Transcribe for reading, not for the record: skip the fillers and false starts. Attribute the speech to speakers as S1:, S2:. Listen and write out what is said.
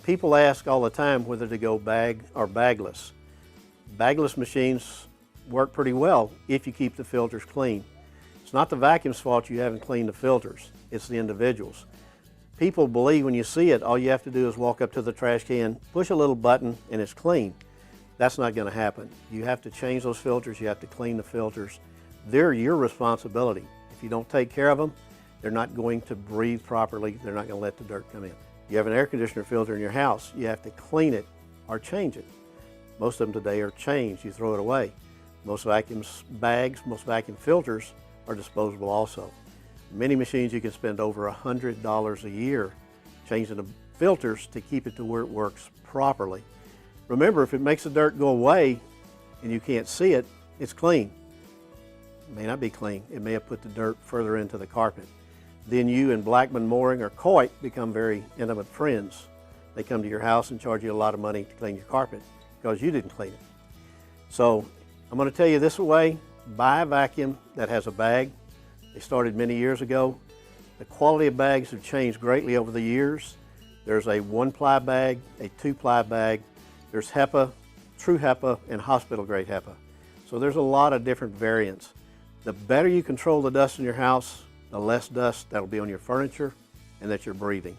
S1: People ask all the time whether to go bag or bagless. Bagless machines work pretty well if you keep the filters clean. It's not the vacuum's fault you haven't cleaned the filters, it's the individuals. People believe when you see it, all you have to do is walk up to the trash can, push a little button, and it's clean. That's not going to happen. You have to change those filters, you have to clean the filters. They're your responsibility. If you don't take care of them, they're not going to breathe properly, they're not going to let the dirt come in. You have an air conditioner filter in your house, you have to clean it or change it. Most of them today are changed, you throw it away. Most vacuum bags, most vacuum filters are disposable also. Many machines you can spend over $100 a year changing the filters to keep it to where it works properly. Remember, if it makes the dirt go away and you can't see it, it's clean. It may not be clean. It may have put the dirt further into the carpet. Then you and Blackmon Mooring or Coit become very intimate friends. They come to your house and charge you a lot of money to clean your carpet because you didn't clean it. So I'm going to tell you this way, buy a vacuum that has a bag. They started many years ago. The quality of bags have changed greatly over the years. There's a one-ply bag, a two-ply bag. There's HEPA, true HEPA, and hospital-grade HEPA. So there's a lot of different variants. The better you control the dust in your house, the less dust that'll be on your furniture and that you're breathing.